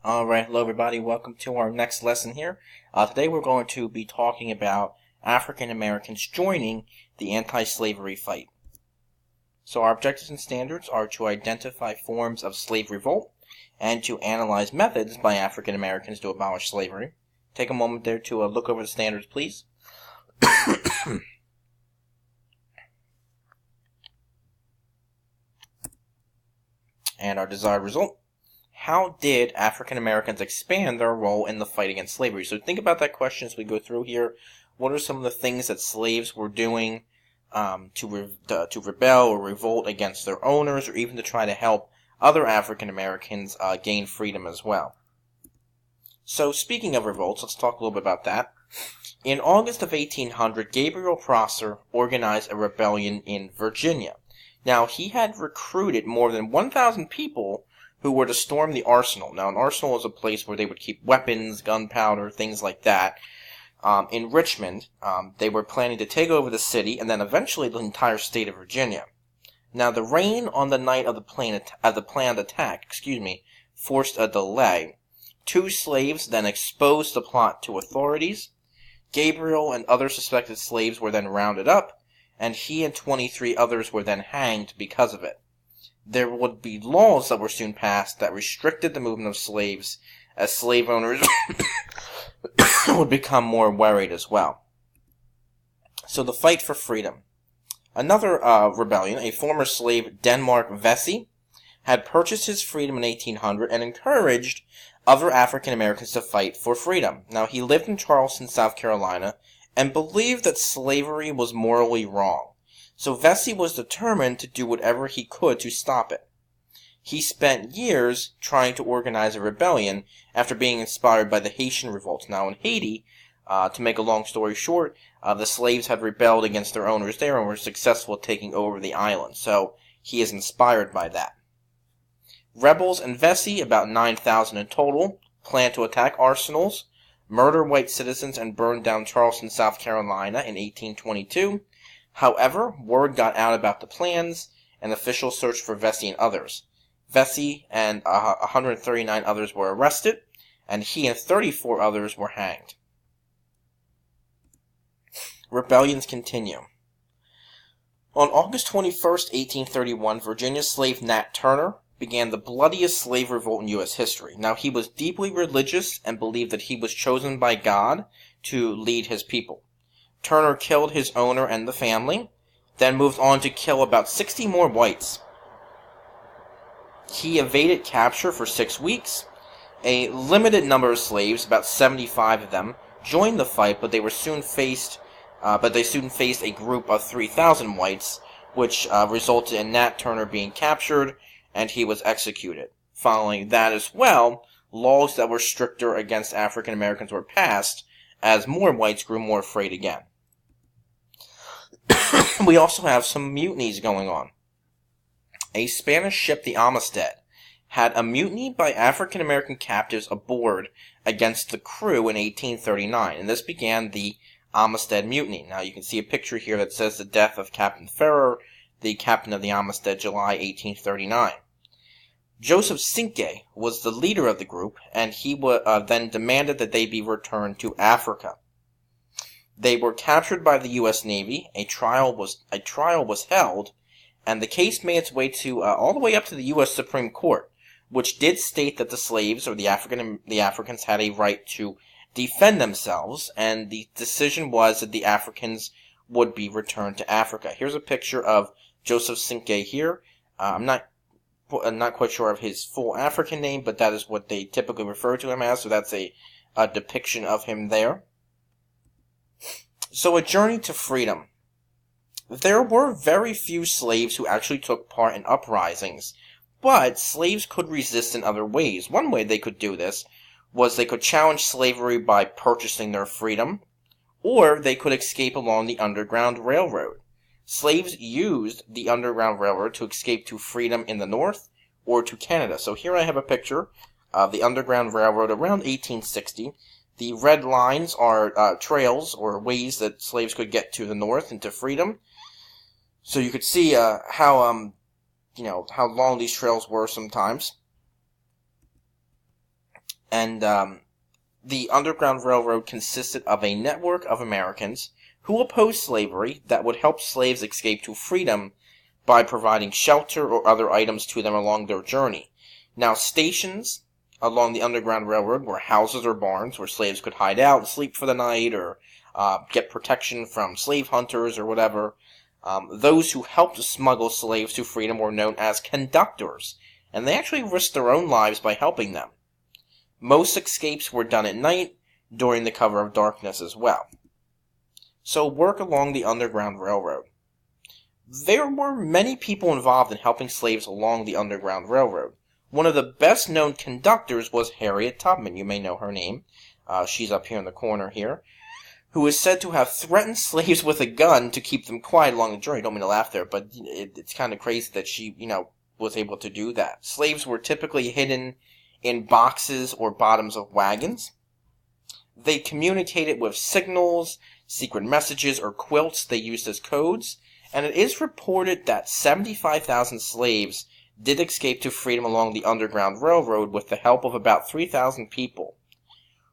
Alright, hello everybody, welcome to our next lesson here. Today we're going to be talking about African Americans joining the anti-slavery fight. So our objectives and standards are to identify forms of slave revolt and to analyze methods by African Americans to abolish slavery. Take a moment there to look over the standards, please. And our desired result. How did African Americans expand their role in the fight against slavery? So think about that question as we go through here. What are some of the things that slaves were doing to rebel or revolt against their owners, or even to try to help other African Americans gain freedom as well? So speaking of revolts, let's talk a little bit about that. In August of 1800, Gabriel Prosser organized a rebellion in Virginia. Now, he had recruited more than 1,000 people who were to storm the arsenal. Now, an arsenal is a place where they would keep weapons, gunpowder, things like that. In Richmond, they were planning to take over the city and then eventually the entire state of Virginia. Now, the rain on the night of the planned attack, forced a delay. 2 slaves then exposed the plot to authorities. Gabriel and other suspected slaves were then rounded up, and he and 23 others were then hanged because of it. There would be laws that were soon passed that restricted the movement of slaves, as slave owners would become more worried as well. So the fight for freedom. Another rebellion, a former slave, Denmark Vesey, had purchased his freedom in 1800 and encouraged other African Americans to fight for freedom. Now, he lived in Charleston, South Carolina, and believed that slavery was morally wrong. So Vesey was determined to do whatever he could to stop it. He spent years trying to organize a rebellion after being inspired by the Haitian revolt. Now, in Haiti, to make a long story short, the slaves had rebelled against their owners there and were successful at taking over the island. So he is inspired by that. Rebels and Vesey, about 9,000 in total, planned to attack arsenals, murder white citizens, and burn down Charleston, South Carolina in 1822. However, word got out about the plans, and officials searched for Vesey and others. Vesey and 139 others were arrested, and he and 34 others were hanged. Rebellions continue. On August 21st, 1831, Virginia slave Nat Turner began the bloodiest slave revolt in U.S. history. Now, he was deeply religious and believed that he was chosen by God to lead his people. Turner killed his owner and the family, then moved on to kill about 60 more whites. He evaded capture for 6 weeks. A limited number of slaves, about 75 of them, joined the fight, but they soon faced a group of 3,000 whites, which resulted in Nat Turner being captured, and he was executed. Following that as well, laws that were stricter against African Americans were passed, as more whites grew more afraid again. We also have some mutinies going on. A Spanish ship, the Amistad, had a mutiny by African American captives aboard against the crew in 1839, and this began the Amistad Mutiny. Now you can see a picture here that says the death of Captain Ferrer, the captain of the Amistad, July 1839. Joseph Cinque was the leader of the group, and he then demanded that they be returned to Africa. They were captured by the U.S. Navy. A trial was held, and the case made its way to all the way up to the U.S. Supreme Court, which did state that the slaves or the Africans had a right to defend themselves, and the decision was that the Africans would be returned to Africa. Here's a picture of Joseph Cinque here. I'm not quite sure of his full African name, but that is what they typically refer to him as, so that's a depiction of him there. So, a journey to freedom. There were very few slaves who actually took part in uprisings, but slaves could resist in other ways. One way they could do this was they could challenge slavery by purchasing their freedom, or they could escape along the Underground Railroad. Slaves used the Underground Railroad to escape to freedom in the North or to Canada. So here I have a picture of the Underground Railroad around 1860. The red lines are trails or ways that slaves could get to the North and to freedom. So you could see how long these trails were sometimes. And the Underground Railroad consisted of a network of Americans who opposed slavery that would help slaves escape to freedom by providing shelter or other items to them along their journey. Now, stations along the Underground Railroad were houses or barns where slaves could hide out and sleep for the night, or get protection from slave hunters or whatever. Those who helped smuggle slaves to freedom were known as conductors, and they actually risked their own lives by helping them. Most escapes were done at night, during the cover of darkness as well. So, work along the Underground Railroad. There were many people involved in helping slaves along the Underground Railroad. One of the best known conductors was Harriet Tubman. You may know her name. She's up here in the corner here. Who is said to have threatened slaves with a gun to keep them quiet along the journey. Don't mean to laugh there, but it's kind of crazy that she, was able to do that. Slaves were typically hidden in boxes or bottoms of wagons. They communicated with signals, secret messages, or quilts they used as codes, and it is reported that 75,000 slaves did escape to freedom along the Underground Railroad with the help of about 3,000 people.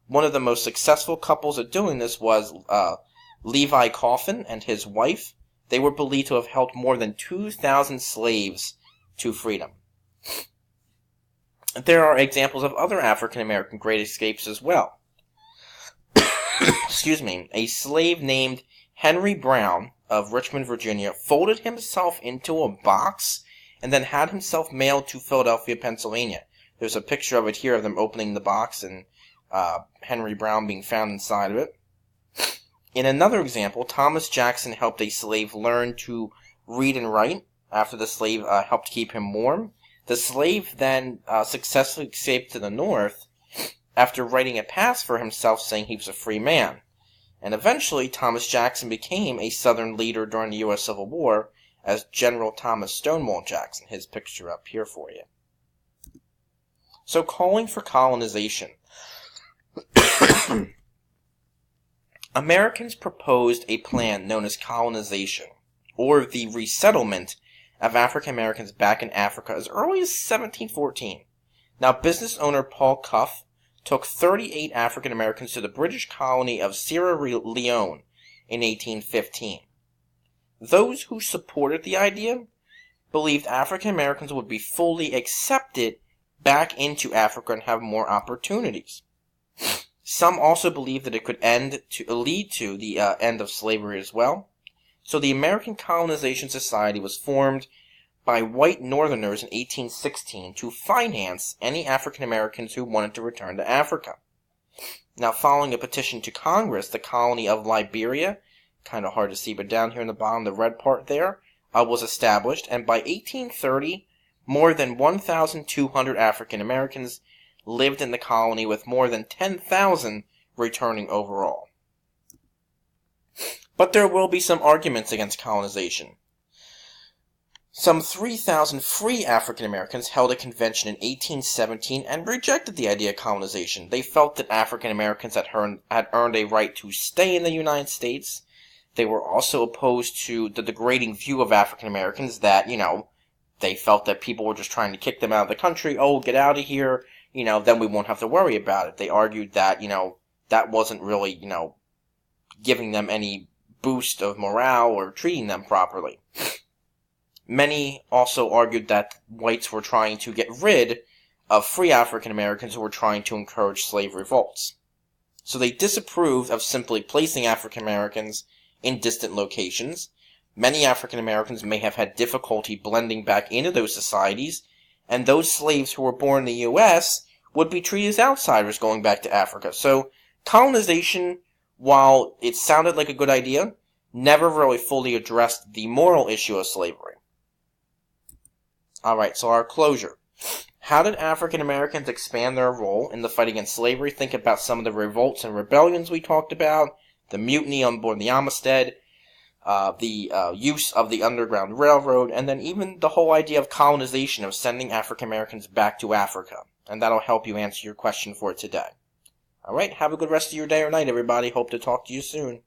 One of the most successful couples at doing this was Levi Coffin and his wife. They were believed to have helped more than 2,000 slaves to freedom. There are examples of other African American great escapes as well. Excuse me. A slave named Henry Brown of Richmond, Virginia, folded himself into a box and then had himself mailed to Philadelphia, Pennsylvania. There's a picture of it here of them opening the box and Henry Brown being found inside of it. In another example, Thomas Jackson helped a slave learn to read and write after the slave helped keep him warm. The slave then successfully escaped to the north after writing a pass for himself saying he was a free man. And eventually, Thomas Jackson became a Southern leader during the U.S. Civil War as General Thomas Stonewall Jackson. His picture up here for you. So, calling for colonization. Americans proposed a plan known as colonization, or the resettlement of African Americans back in Africa as early as 1714. Now, business owner Paul Cuff took 38 African Americans to the British colony of Sierra Leone in 1815. Those who supported the idea believed African Americans would be fully accepted back into Africa and have more opportunities. Some also believed that it could lead to the end of slavery as well. So the American Colonization Society was formed by white Northerners in 1816 to finance any African Americans who wanted to return to Africa. Now, following a petition to Congress, the colony of Liberia, kind of hard to see, but down here in the bottom, the red part there, was established, and by 1830, more than 1,200 African Americans lived in the colony, with more than 10,000 returning overall. But there will be some arguments against colonization. Some 3,000 free African Americans held a convention in 1817 and rejected the idea of colonization. They felt that African Americans had earned a right to stay in the United States. They were also opposed to the degrading view of African Americans that, they felt that people were just trying to kick them out of the country. Oh, get out of here. Then we won't have to worry about it. They argued that, that wasn't really, giving them any boost of morale or treating them properly. Many also argued that whites were trying to get rid of free African Americans who were trying to encourage slave revolts. So they disapproved of simply placing African Americans in distant locations. Many African Americans may have had difficulty blending back into those societies, and those slaves who were born in the U.S. would be treated as outsiders going back to Africa. So colonization, while it sounded like a good idea, never really fully addressed the moral issue of slavery. Alright, so our closure. How did African Americans expand their role in the fight against slavery? Think about some of the revolts and rebellions we talked about, the mutiny on board the Amistad, the use of the Underground Railroad, and then even the whole idea of colonization, of sending African Americans back to Africa. And that'll help you answer your question for today. Alright, have a good rest of your day or night, everybody. Hope to talk to you soon.